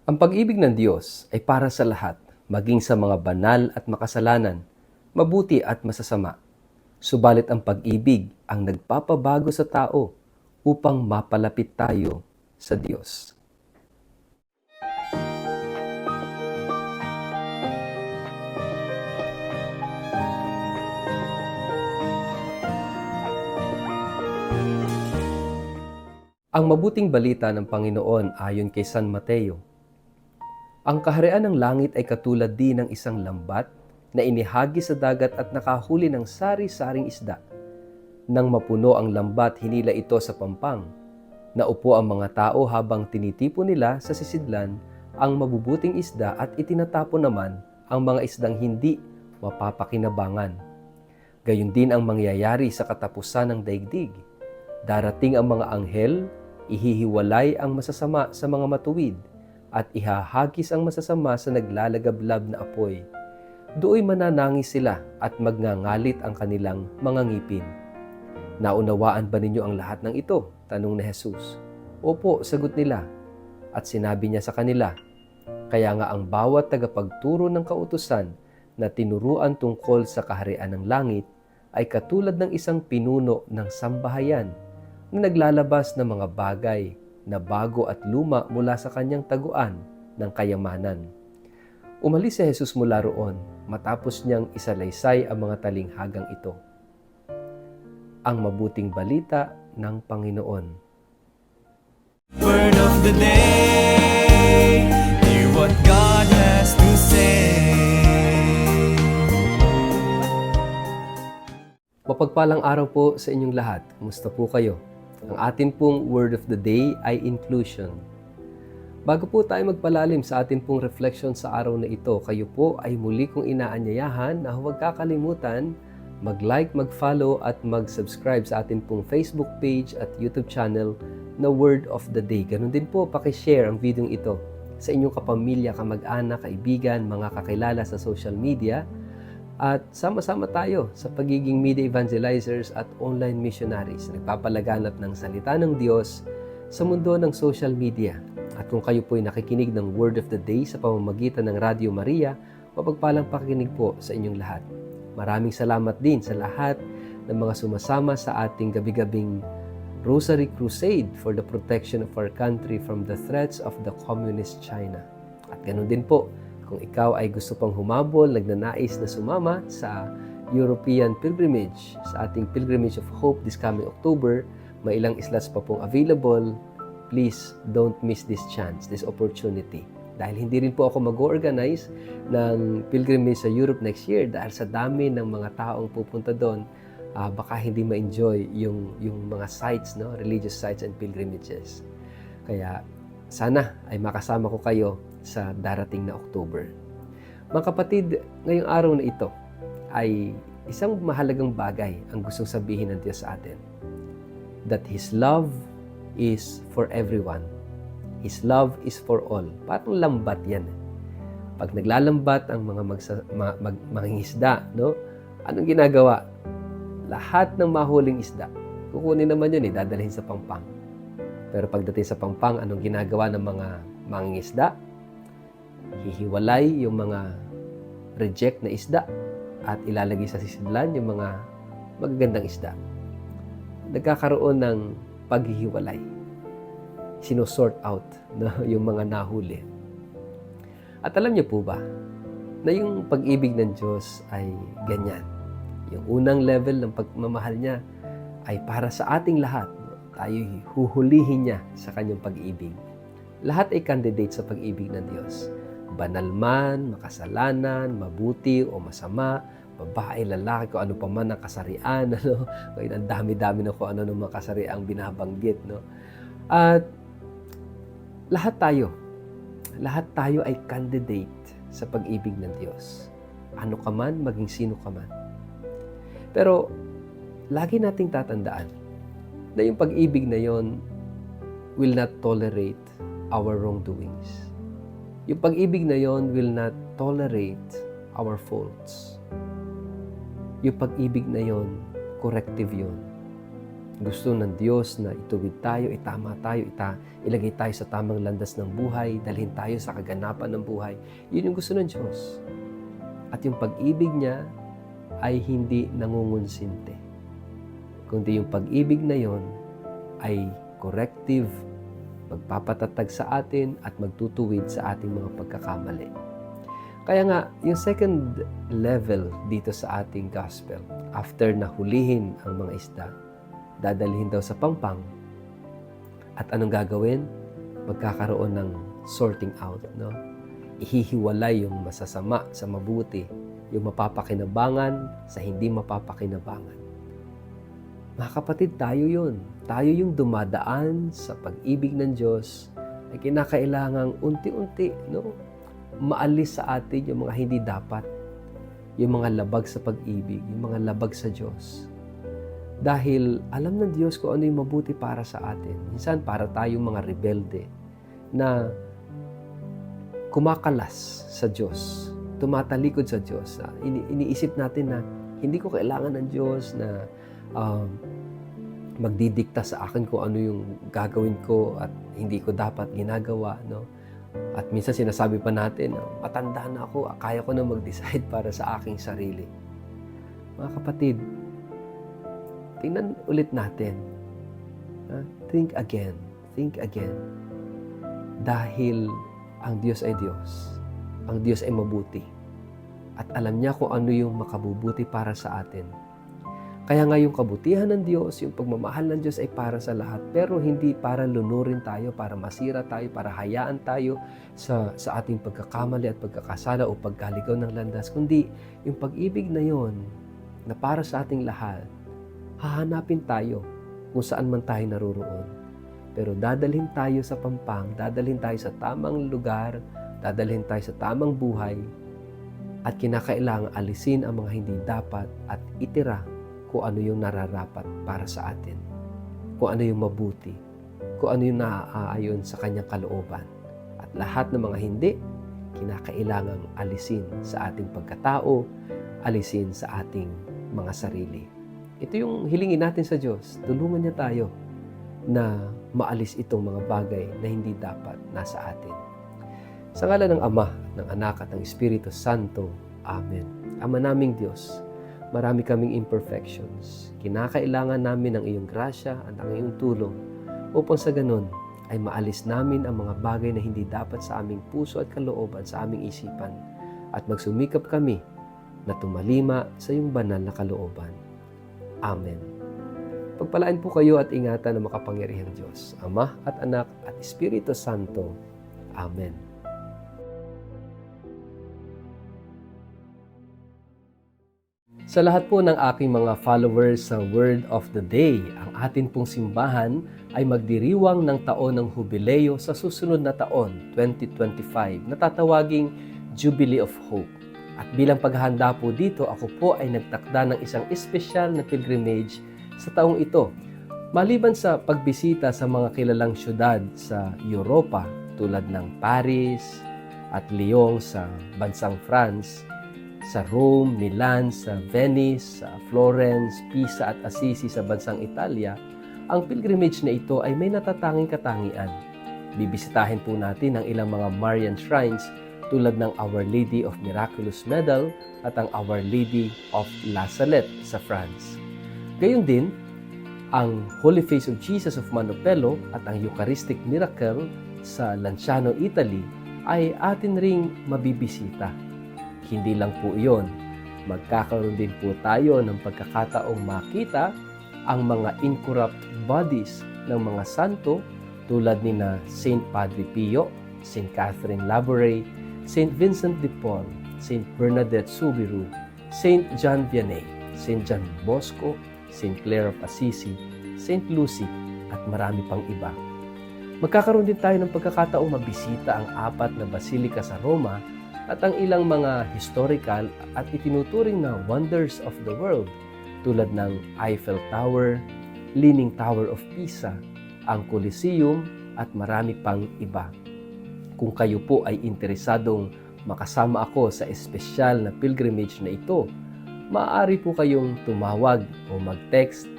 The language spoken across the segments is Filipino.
Ang pag-ibig ng Diyos ay para sa lahat, maging sa mga banal at makasalanan, mabuti at masasama. Subalit ang pag-ibig ang nagpapabago sa tao upang mapalapit tayo sa Diyos. Ang mabuting balita ng Panginoon ayon kay San Mateo. Ang kaharian ng langit ay katulad din ng isang lambat na inihagi sa dagat at nakahuli ng sari-saring isda. Nang mapuno ang lambat, hinila ito sa pampang. Naupo ang mga tao habang tinitipon nila sa sisidlan ang mabubuting isda at itinatapon naman ang mga isdang hindi mapapakinabangan. Gayon din ang mangyayari sa katapusan ng daigdig. Darating ang mga anghel, ihihiwalay ang masasama sa mga matuwid, at ihahagis ang masasama sa naglalagablab na apoy. Dooy mananangis sila at magngangalit ang kanilang mga ngipin. Naunawaan ba ninyo ang lahat ng ito? Tanong ni Jesus. Opo, sagot nila. At sinabi niya sa kanila, kaya nga ang bawat tagapagturo ng kautusan na tinuruan tungkol sa kaharian ng langit ay katulad ng isang pinuno ng sambahayan na naglalabas ng mga bagay na bago at luma mula sa kanyang taguan ng kayamanan. Umalis si Jesus mula roon matapos niyang isalaysay ang mga talinghagang ito. Ang mabuting balita ng Panginoon. Word of the day, hear what God has to say. Mapagpalang araw po sa inyong lahat. Kumusta po kayo? Ang atin pong word of the day ay inclusion. Bago po tayo magpalalim sa atin pong reflection sa araw na ito, kayo po ay muli kong inaanyayahan na huwag kakalimutan mag-like, mag-follow at mag-subscribe sa atin pong Facebook page at YouTube channel na Word of the Day. Ganun din po, pakishare ang video ito sa inyong kapamilya, kamag-anak, kaibigan, mga kakilala sa social media. At sama-sama tayo sa pagiging media evangelizers at online missionaries na nagpapalaganap ng salita ng Diyos sa mundo ng social media. At kung kayo po ay nakikinig ng Word of the Day sa pamamagitan ng Radio Maria, mapagpalang pakikinig po sa inyong lahat. Maraming salamat din sa lahat ng mga sumasama sa ating gabi-gabing Rosary Crusade for the protection of our country from the threats of the Communist China. At ganoon din po, kung ikaw ay gusto pang humabol, nagnanais na sumama sa European Pilgrimage, sa ating Pilgrimage of Hope this coming October, may ilang slots pa pong available. Please don't miss this chance, this opportunity. Dahil hindi rin po ako mag-organize ng pilgrimage sa Europe next year dahil sa dami ng mga taong pupunta doon, baka hindi ma-enjoy yung mga sites, no? Religious sites and pilgrimages. Kaya sana ay makasama ko kayo sa darating na October. Mga kapatid, ngayong araw na ito ay isang mahalagang bagay ang gustong sabihin ng Diyos sa atin. That His love is for everyone. His love is for all. Parang lambat yan. Pag naglalambat ang mga mangingisda, no? Anong ginagawa? Lahat ng mahuling isda, kukunin naman yun, dadalhin sa pampang. Pero pagdating sa pampang, anong ginagawa ng mga mangingisda? Hihiwalay yung mga reject na isda at ilalagay sa sisidlan yung mga magagandang isda. Nagkakaroon ng paghihiwalay. Sinosort out na yung mga nahuli. At alam niyo po ba na yung pag-ibig ng Diyos ay ganyan. Yung unang level ng pagmamahal niya ay para sa ating lahat. Tayo huhulihin niya sa kanyang pag-ibig. Lahat ay candidate sa pag-ibig ng Diyos. Banal man, makasalanan, mabuti o masama, babae, lalaki, kung ano pa man ang kasarian, ano? Kaya ang dami-dami na kung ano ng mga kasariang binabanggit, no? At lahat tayo ay candidate sa pag-ibig ng Diyos. Ano ka man, maging sino ka man. Pero lagi nating tatandaan na yung pag-ibig na yon will not tolerate our wrongdoings. Yung pag-ibig na yon will not tolerate our faults. Yung pag-ibig na yon, corrective yon. Gusto ng Diyos na ituwid tayo, itama tayo, ilagay tayo sa tamang landas ng buhay, dalhin tayo sa kaganapan ng buhay. Yun yung gusto ng Diyos. At yung pag-ibig niya ay hindi nangungunsinte. Kundi yung pag-ibig na yon ay corrective, magpapatatag sa atin at magtutuwid sa ating mga pagkakamali. Kaya nga, yung second level dito sa ating gospel, after na hulihin ang mga isda, dadalhin daw sa pampang. At anong gagawin? Magkakaroon ng sorting out, no? Ihihiwalay yung masasama sa mabuti, yung mapapakinabangan sa hindi mapapakinabangan. Mga kapatid, tayo yun. Tayo yung dumadaan sa pag-ibig ng Diyos ay kinakailangang unti-unti, no? Maalis sa atin yung mga hindi dapat, yung mga labag sa pag-ibig, yung mga labag sa Diyos. Dahil alam ng Diyos kung ano yung mabuti para sa atin. Minsan para tayong mga rebelde na kumakalas sa Diyos, tumatalikod sa Diyos. Iniisip natin na hindi ko kailangan ng Diyos na magdidikta sa akin kung ano yung gagawin ko at hindi ko dapat ginagawa, no? At minsan sinasabi pa natin, matanda na ako, kaya ko na mag-decide para sa aking sarili. Mga kapatid, tingnan ulit natin. Think again. Think again. Dahil ang Diyos ay Diyos. Ang Diyos ay mabuti. At alam niya kung ano yung makabubuti para sa atin. Kaya nga yung kabutihan ng Diyos, yung pagmamahal ng Diyos ay para sa lahat. Pero hindi para lunurin tayo, para masira tayo, para hayaan tayo sa ating pagkakamali at pagkakasala o pagkaligaw ng landas. Kundi yung pag-ibig na yon na para sa ating lahat, hahanapin tayo kung saan man tayo naroroon. Pero dadalhin tayo sa pampang, dadalhin tayo sa tamang lugar, dadalhin tayo sa tamang buhay, at kinakailangan alisin ang mga hindi dapat at itira kung ano yung nararapat para sa atin, kung ano yung mabuti, kung ano yung naaayon sa kanyang kalooban. At lahat ng mga hindi, kinakailangang alisin sa ating pagkatao, alisin sa ating mga sarili. Ito yung hilingin natin sa Diyos. Tulungan niya tayo na maalis itong mga bagay na hindi dapat nasa atin. Sa ngalan ng Ama, ng Anak at ng Espiritu Santo. Amen. Ama naming Diyos, marami kaming imperfections. Kinakailangan namin ang iyong grasya at ang iyong tulong upang sa ganun ay maalis namin ang mga bagay na hindi dapat sa aming puso at kalooban, sa aming isipan, at magsumikap kami na tumalima sa iyong banal na kalooban. Amen. Pagpalain po kayo at ingatan ng makapangyarihang Diyos, Ama at Anak at Espiritu Santo. Amen. Sa lahat po ng aking mga followers sa Word of the Day, ang atin pong simbahan ay magdiriwang ng taon ng Hubileo sa susunod na taon, 2025, na tatawaging Jubilee of Hope. At bilang paghahanda po dito, ako po ay nagtakda ng isang espesyal na pilgrimage sa taong ito. Maliban sa pagbisita sa mga kilalang syudad sa Europa tulad ng Paris at Lyon sa bansang France, sa Rome, Milan, sa Venice, sa Florence, Pisa at Assisi sa bansang Italia, ang pilgrimage na ito ay may natatanging katangian. Bibisitahin po natin ang ilang mga Marian shrines tulad ng Our Lady of Miraculous Medal at ang Our Lady of La Salette sa France. Gayon din, ang Holy Face of Jesus of Manopello at ang Eucharistic Miracle sa Lanciano, Italy ay atin ring mabibisita. Hindi lang po iyon, magkakaroon din po tayo ng pagkakataong makita ang mga incorrupt bodies ng mga santo tulad ni na Saint Padre Pio, Saint Catherine Labouré, Saint Vincent de Paul, Saint Bernadette Soubirous, Saint John Vianney, Saint John Bosco, Saint Clare of Assisi, Saint Lucy, at marami pang iba. Magkakaroon din tayo ng pagkakataong mabisita ang 4 na basilika sa Roma at ang ilang mga historical at itinuturing na wonders of the world tulad ng Eiffel Tower, Leaning Tower of Pisa, ang Colosseum at marami pang iba. Kung kayo po ay interesadong makasama ako sa espesyal na pilgrimage na ito, maaari po kayong tumawag o mag-text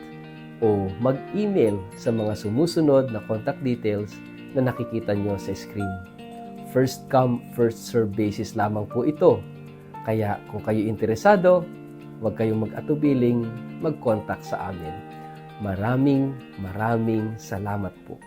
o mag-email sa mga sumusunod na contact details na nakikita nyo sa screen. First come, first serve basis lamang po ito. Kaya kung kayo interesado, huwag kayong mag-atubiling mag-contact sa amin. Maraming salamat po.